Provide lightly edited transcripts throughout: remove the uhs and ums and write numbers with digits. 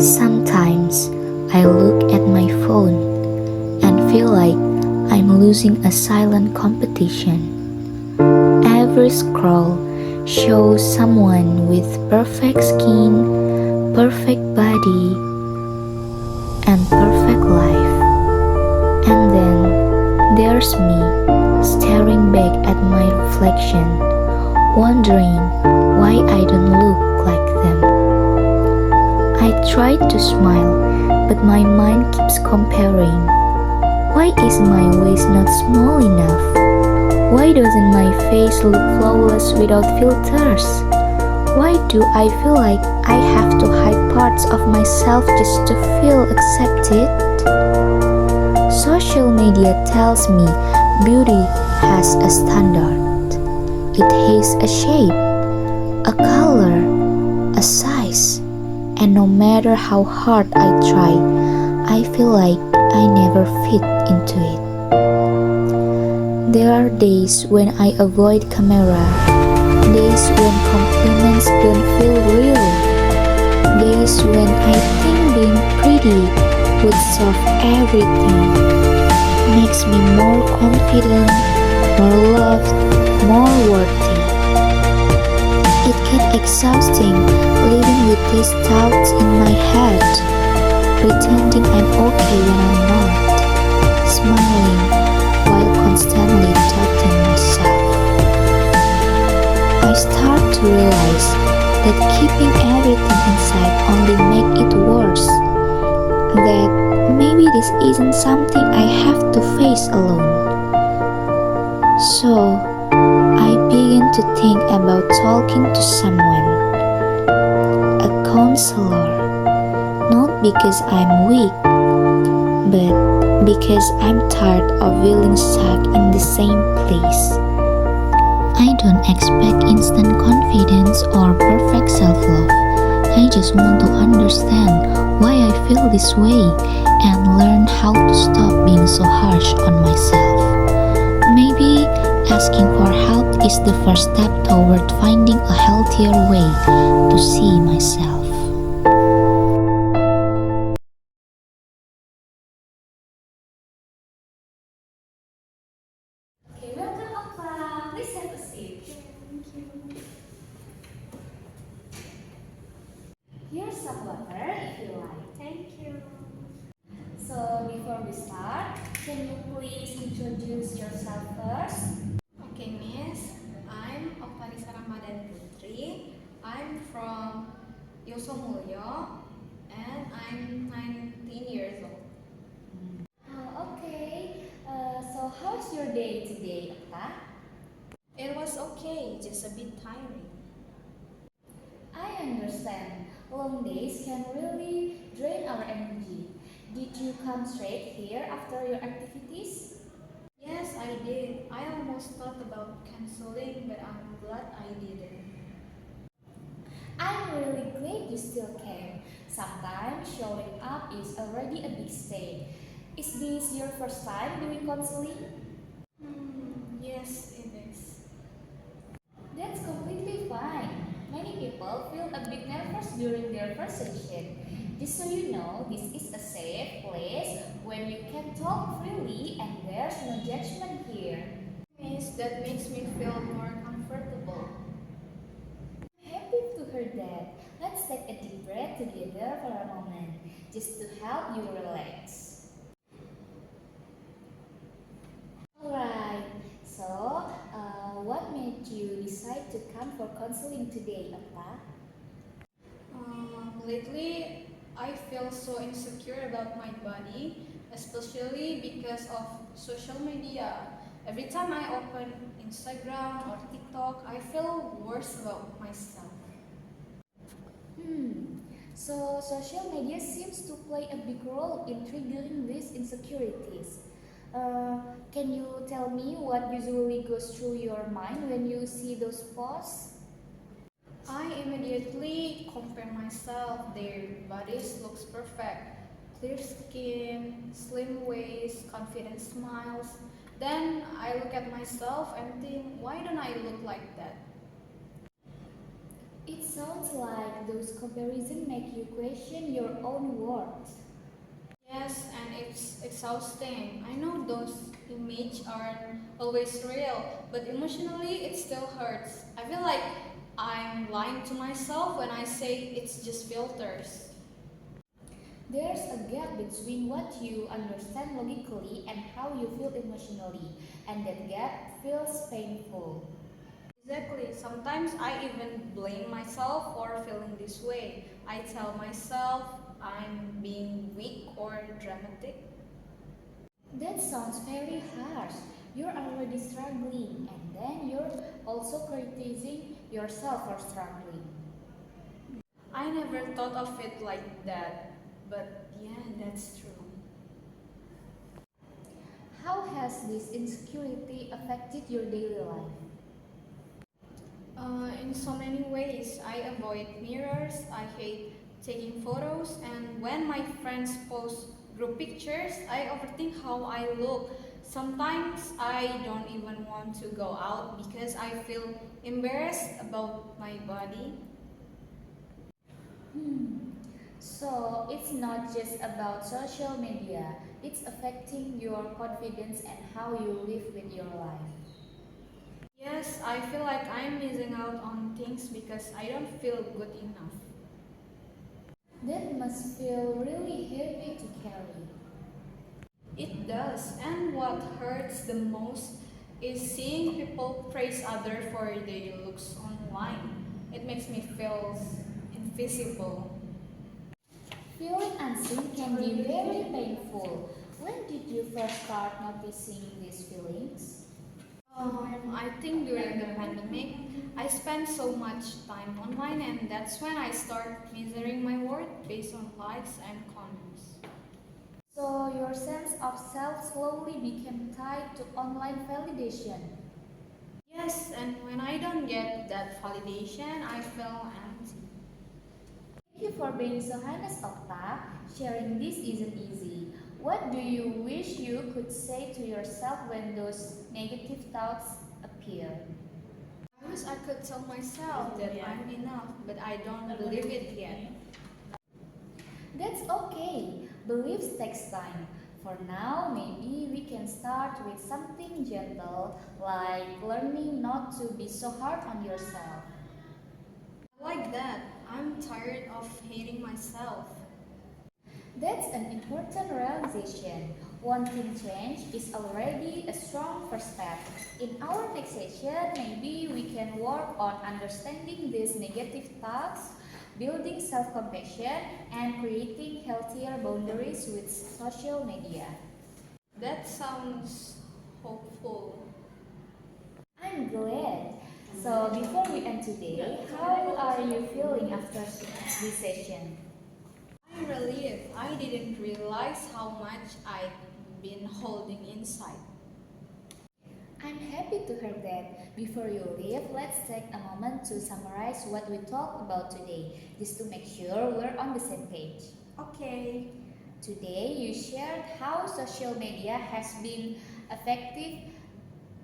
Sometimes I look at my phone and feel like I'm losing a silent competition. Every scroll shows someone with perfect skin, perfect body, and perfect life. And then there's me staring back at my reflection, wondering why I don't look like them. I try to smile, but my mind keeps comparing. Why is my waist not small enough? Why doesn't my face look flawless without filters? Why do I feel like I have to hide parts of myself just to feel accepted? Social media tells me beauty has a standard. It has a shape, a color, a size, and no matter how hard I try, I feel like I never fit into it. There are days when I avoid camera, days when compliments don't feel real, days when I think being pretty would solve everything, makes me more confident, more loved, more worthy. It gets exhausting living with these thoughts in my head, pretending I'm okay when I'm not, smiling while constantly doubting myself. I start to realize that keeping everything inside only makes it worse, that maybe this isn't something I have to face alone. So, I begin to think about talking to someone, a counselor, not because I'm weak, but because I'm tired of feeling stuck in the same place. I don't expect instant confidence or perfect self-love. I just want to understand why I feel this way and learn how to stop being so harsh on myself. Maybe asking for help is the first step toward finding a healthier way to see myself. Okay, welcome, Oppa. Please have a seat. Thank you. Here's some water if you like. Thank you. So, before we start, can you please introduce yourself first? Okay, Miss. I'm Oktarisa Ramadan Putri. I'm from Yosomulyo and I'm 19 years old. Okay. So, how's your day today, Oppa? It was okay, just a bit tiring. I understand. Long days can really drain our energy. Did you come straight here after your activities? Yes, I did. I almost thought about canceling, but I'm glad I didn't. I'm really glad you still came. Sometimes showing up is already a big step. Is this your first time doing counseling? Yes, it is. That's completely fine. Many people feel a bit nervous during their first session. Just so you know, this is a safe place where you can talk freely and there's no judgment here. Miss, that makes me feel more comfortable. Happy to hear that. Let's take a deep breath together for a moment, just to help you relax. Alright, so what made you decide to come for counseling today, Appa? Lately, I feel so insecure about my body, especially because of social media. Every time I open Instagram or TikTok, I feel worse about myself. So social media seems to play a big role in triggering these insecurities. Can you tell me what usually goes through your mind when you see those posts? I immediately compare myself. Their bodies looks perfect. Clear skin, slim waist, confident smiles. Then I look at myself and think, why don't I look like that? It sounds like those comparisons make you question your own worth. Yes, and it's exhausting. I know those images aren't always real, but emotionally it still hurts. I feel like I'm lying to myself when I say it's just filters. There's a gap between what you understand logically and how you feel emotionally, and that gap feels painful. Exactly. Sometimes I even blame myself for feeling this way. I tell myself I'm being weak or dramatic. That sounds very harsh. You're already struggling, and then you're also criticizing yourself for struggling. I never thought of it like that, but yeah, that's true. How has this insecurity affected your daily life? In so many ways, I avoid mirrors, I hate taking photos, and when my friends post group pictures, I overthink how I look. Sometimes I don't even want to go out because I feel embarrassed about my body. Hmm. So it's not just about social media, it's affecting your confidence and how you live with your life. Yes, I feel like I'm missing out on things because I don't feel good enough. That must feel really heavy to carry. It does, and what hurts the most is seeing people praise others for their looks online. It makes me feel invisible. Feeling unseen can be very painful. When did you first start noticing these feelings? I think during the pandemic, I spent so much time online, and that's when I start measuring my worth based on likes and comments. So your sense of self slowly became tied to online validation. Yes, and when I don't get that validation, I feel empty. Thank you for being so honest, Okta. Sharing this isn't easy. What do you wish you could say to yourself when those negative thoughts appear? I wish I could tell myself that I'm enough, but I don't believe it yet. That's okay. Beliefs takes time. For now, maybe we can start with something gentle, like learning not to be so hard on yourself. I like that. I'm tired of hating myself. That's an important realization. Wanting change is already a strong first step. In our next session, maybe we can work on understanding these negative thoughts, building self compassion, and creating healthier boundaries with social media. That sounds hopeful. I'm glad. So, before we end today, how are you feeling after this session? I'm relieved. I didn't realize how much I'd been holding inside. I'm happy to hear that. Before you leave, let's take a moment to summarize what we talked about today, just to make sure we're on the same page. Okay. Today, you shared how social media has been effective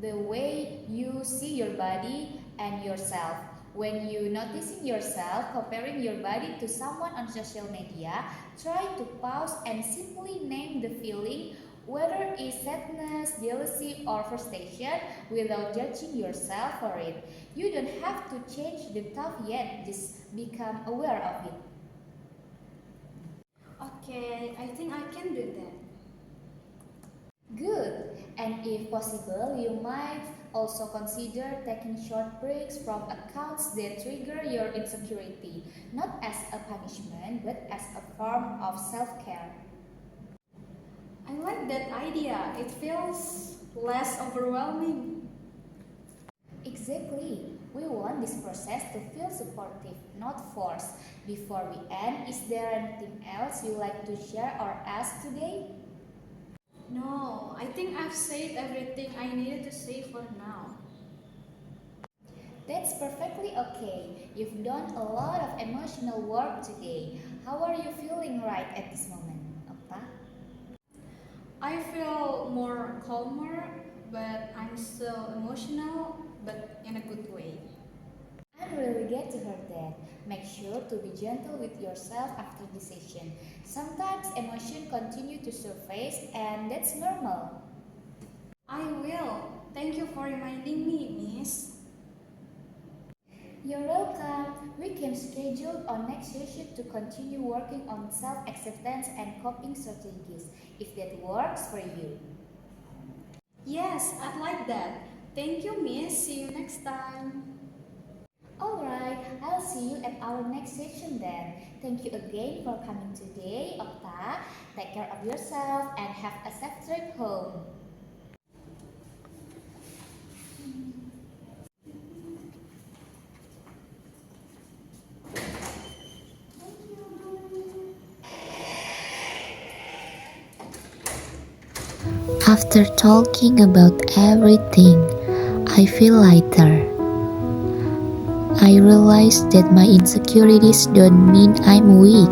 the way you see your body and yourself. When you noticing yourself comparing your body to someone on social media, try to pause and simply name the feeling, whether it's sadness, jealousy, or frustration, without judging yourself for it. You don't have to change the thought yet, just become aware of it. Okay, I think I can do that. Good. And if possible, you might also consider taking short breaks from accounts that trigger your insecurity, not as a punishment, but as a form of self care. I like that idea. It feels less overwhelming. Exactly. We want this process to feel supportive, not forced. Before we end, is there anything else you like to share or ask today? No, I think I've said everything I needed to say for now. That's perfectly okay. You've done a lot of emotional work today. How are you feeling right at this moment, Okta? I feel more calmer, but I'm still emotional, but in a good way. I'm really glad to hear that. Make sure to be gentle with yourself after the session. Sometimes emotions continue to surface and that's normal. I will. Thank you for reminding me, Miss. You're welcome. We can schedule our next session to continue working on self-acceptance and coping strategies, if that works for you. Yes, I'd like that. Thank you, Miss. See you next time. Alright, I'll see you at our next session then. Thank you again for coming today, Okta. Take care of yourself and have a safe trip home. After talking about everything, I feel lighter. I realize that my insecurities don't mean I'm weak.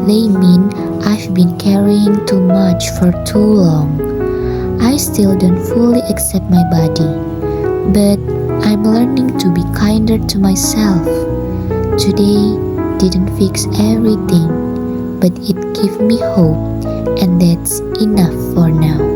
They mean I've been carrying too much for too long. I still don't fully accept my body, but I'm learning to be kinder to myself. Today didn't fix everything, but it gave me hope, and that's enough for now.